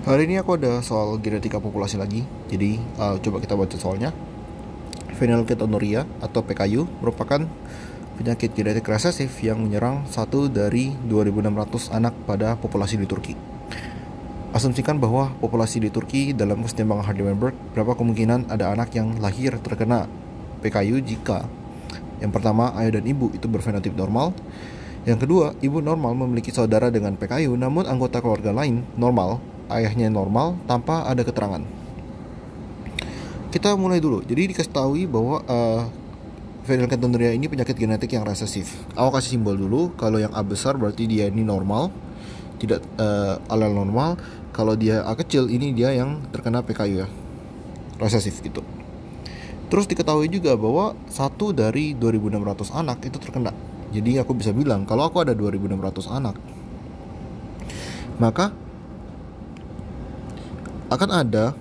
Hari ini aku ada soal genetika populasi lagi. Jadi coba kita baca soalnya. Phenylketonuria atau PKU merupakan penyakit genetik resesif yang menyerang 1 dari 2.600 anak pada populasi di Turki. Asumsikan bahwa populasi di Turki dalam kesetimbangan Hardy-Weinberg, berapa kemungkinan ada anak yang lahir terkena PKU jika yang pertama, ayah dan ibu itu berfenotip normal. Yang kedua, ibu normal memiliki saudara dengan PKU namun anggota keluarga lain normal, ayahnya normal tanpa ada keterangan. Kita mulai dulu. Jadi dikasih tahu bahwa phenylketonuria ini penyakit genetik yang resesif. Aku kasih simbol dulu. Kalau yang A besar berarti dia ini normal, tidak alel normal. Kalau dia A kecil ini dia yang terkena PKU ya, resesif gitu. Terus diketahui juga bahwa 1 dari 2.600 anak itu terkena. Jadi aku bisa bilang kalau aku ada 2.600 anak, maka akan ada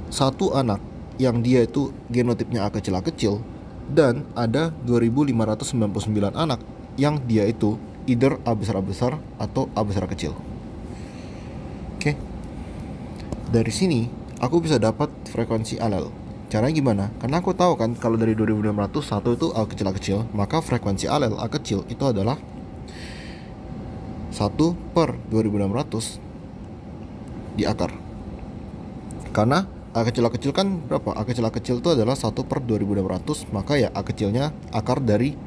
satu anak yang dia itu genotipnya A kecil dan ada 2.599 anak yang dia itu either A besar atau A besar kecil. Oke. Dari sini aku bisa dapat frekuensi alel. Caranya gimana? Karena aku tahu kan kalau dari 2.600 satu itu A kecil, maka frekuensi alel A kecil itu adalah 1/2600 di akar. Karena A kecil kan berapa? A kecil itu adalah 1/2600, maka ya A kecilnya akar dari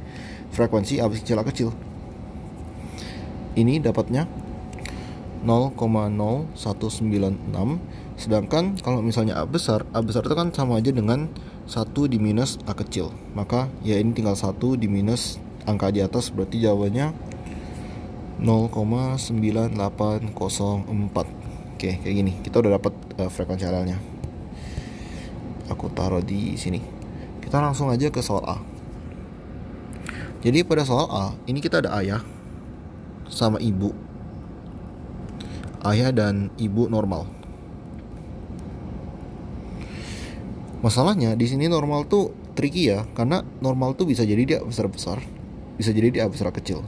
frekuensi A kecil. Ini dapatnya 0,0196. Sedangkan kalau misalnya A besar itu kan sama aja dengan 1 diminus A kecil. Maka ya ini tinggal 1 diminus angka di atas, berarti jawabannya 0,9804. Oke, kayak gini. Kita udah dapat frekuensi alelnya. Aku taruh di sini. Kita langsung aja ke soal A. Jadi pada soal A, ini kita ada ayah sama ibu. Ayah dan ibu normal. Masalahnya di sini normal tuh tricky ya, karena normal tuh bisa jadi dia besar, bisa jadi dia besar kecil.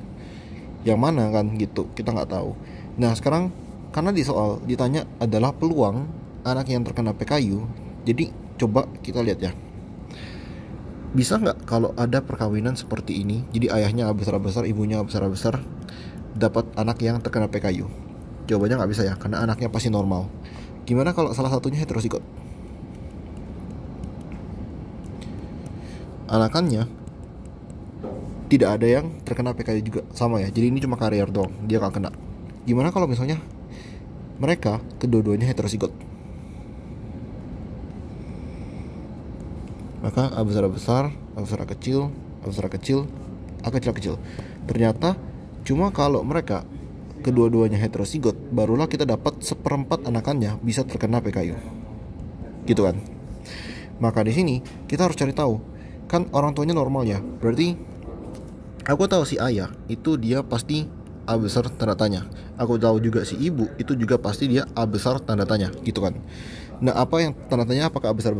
Yang mana kan gitu, kita nggak tahu. Nah sekarang karena di soal ditanya adalah peluang anak yang terkena PKU, jadi coba kita lihat ya. Bisa nggak kalau ada perkawinan seperti ini, jadi ayahnya besar, ibunya besar, dapat anak yang terkena PKU? Jawabannya nggak bisa ya, karena anaknya pasti normal. Gimana kalau salah satunya heterozigot? Anakannya tidak ada yang terkena PKU juga, sama ya. Jadi ini cuma karier doang, dia nggak kena. Gimana kalau misalnya mereka kedua-duanya heterozigot? Maka A besar, A kecil, A kecil. Ternyata cuma kalau mereka kedua-duanya heterozigot, barulah kita dapat 1/4 anakannya bisa terkena PKU. Gitu kan? Maka di sini kita harus cari tahu, kan orang tuanya normal ya. Berarti aku tahu si ayah itu dia pasti A besar tanda tanya. Aku tahu juga si ibu itu juga pasti dia A besar tanda tanya, gitu kan. Nah, apa yang tanda tanya, apakah A besar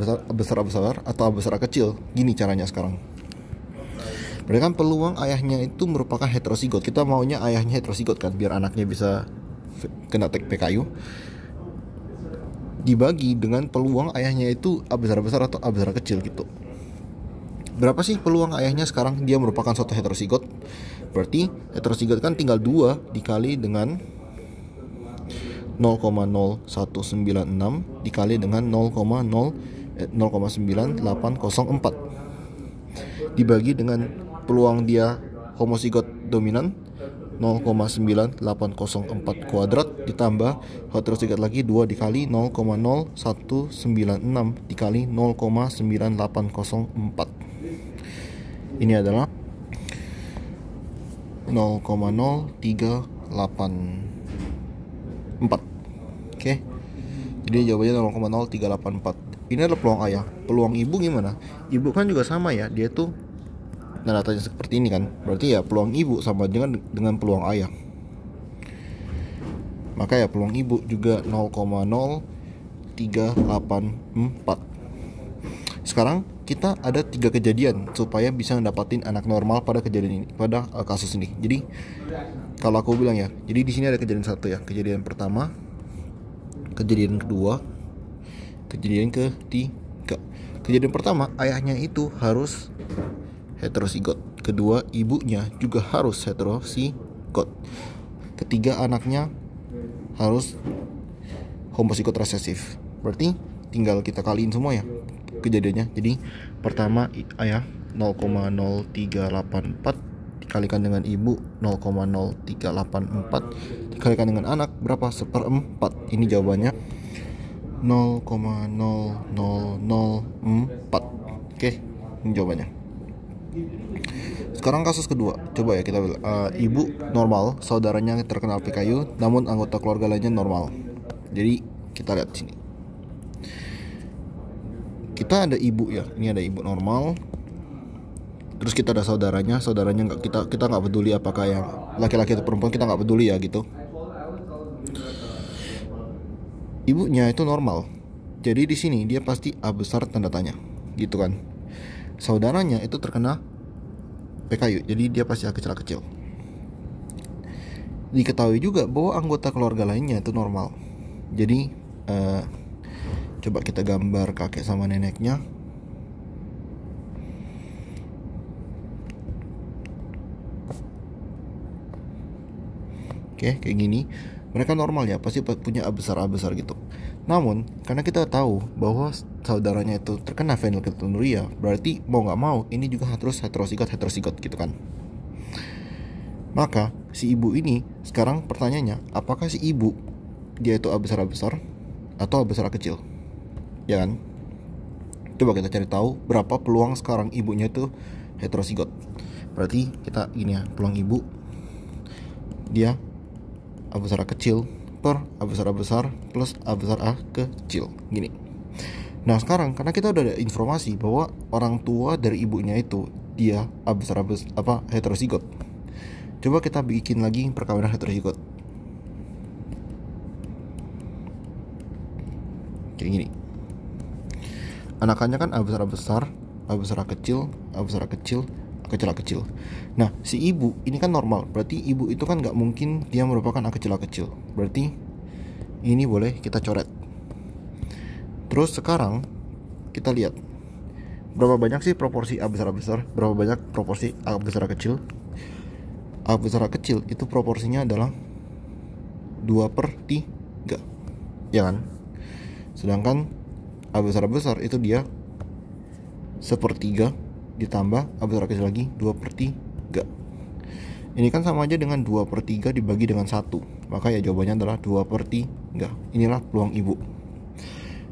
atau A besar kecil? Gini caranya sekarang. Berarti kan peluang ayahnya itu merupakan heterozigot. Kita maunya ayahnya heterozigot kan, biar anaknya bisa kena PKU. Dibagi dengan peluang ayahnya itu A besar atau A besar kecil gitu. Berapa sih peluang ayahnya sekarang dia merupakan suatu heterozigot? Berarti heterozigot kan tinggal 2 dikali dengan 0,0196 dikali dengan 0,9804 dibagi dengan peluang dia homozigot dominan 0,9804 kuadrat ditambah heterozigot lagi 2 dikali 0,0196 dikali 0,9804. Ini adalah 0,0384. Oke. Jadi jawabannya 0,0384. Ini adalah peluang ayah. Peluang ibu gimana? Ibu kan juga sama ya, dia tuh tanda tanya seperti ini kan. Berarti ya peluang ibu sama dengan peluang ayah. Maka ya peluang ibu juga 0,0384. Sekarang kita ada 3 kejadian supaya bisa mendapatkan anak normal pada kejadian ini, pada kasus ini. Jadi kalau aku bilang ya, jadi di sini ada kejadian 1 ya. Kejadian pertama, kejadian kedua, kejadian ketiga. Kejadian pertama, ayahnya itu harus heterosigot. Kedua, ibunya juga harus heterosigot. Ketiga, anaknya harus homosigot resesif. Berarti tinggal kita kaliin semua ya kejadiannya. Jadi pertama ayah 0,0384 dikalikan dengan ibu 0,0384 dikalikan dengan anak berapa? 1/4. Ini jawabannya 0,0004. Oke, ini jawabannya. Sekarang kasus kedua. Coba ya kita ibu normal, saudaranya terkena PKU, namun anggota keluarga lainnya normal. Jadi kita lihat sini. Kita ada ibu ya, ini ada ibu normal. Terus kita ada saudaranya nggak kita nggak peduli apakah yang laki-laki atau perempuan, kita nggak peduli ya gitu. Ibunya itu normal, jadi di sini dia pasti A besar tanda tanya, gitu kan. Saudaranya itu terkena PKU, jadi dia pasti A kecil. Diketahui juga bahwa anggota keluarga lainnya itu normal. Jadi coba kita gambar kakek sama neneknya. Oke, kayak gini. Mereka normal ya, pasti punya A besar gitu. Namun, karena kita tahu bahwa saudaranya itu terkena phenylketonuria, berarti mau nggak mau ini juga harus heterosigot gitu kan. Maka si ibu ini sekarang pertanyaannya, apakah si ibu dia itu A besar atau A besar kecil? Ya kan? Coba kita cari tahu berapa peluang sekarang ibunya itu heterosigot. Berarti kita gini ya, peluang ibu dia A besar A kecil per A besar plus A besar A kecil gini. Nah sekarang karena kita udah ada informasi bahwa orang tua dari ibunya itu dia A besar heterosigot. Coba kita bikin lagi perkawinan heterosigot kayak gini. Anakannya kan A besar A kecil, A kecil. Nah, si ibu ini kan normal. Berarti ibu itu kan nggak mungkin dia merupakan A kecil. Berarti ini boleh kita coret. Terus sekarang kita lihat berapa banyak sih proporsi A besar, berapa banyak proporsi A besar kecil. A besar kecil itu proporsinya adalah 2/3, ya kan? Sedangkan A besar itu dia 1/3 ditambah A besar kecil lagi 2/3. Ini kan sama aja dengan 2/3 dibagi dengan 1. Maka ya jawabannya adalah 2/3. Inilah peluang ibu.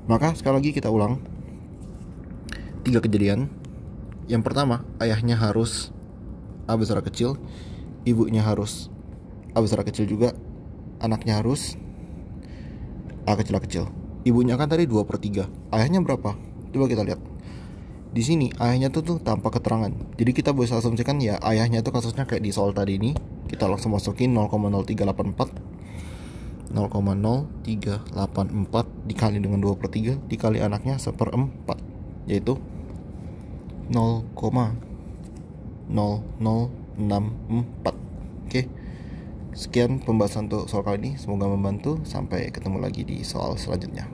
Maka sekali lagi kita ulang 3 kejadian. Yang pertama, ayahnya harus A besar kecil, ibunya harus A besar kecil juga, anaknya harus A kecil. Ibunya kan tadi 2/3. Ayahnya berapa? Coba kita lihat. Di sini ayahnya tuh tanpa keterangan. Jadi kita bisa asumsikan ya ayahnya itu kasusnya kayak di soal tadi ini. Kita langsung masukin 0,0384 dikali dengan 2/3 dikali anaknya 1/4, yaitu 0,0064. Oke. Sekian pembahasan untuk soal kali ini, semoga membantu. Sampai ketemu lagi di soal selanjutnya.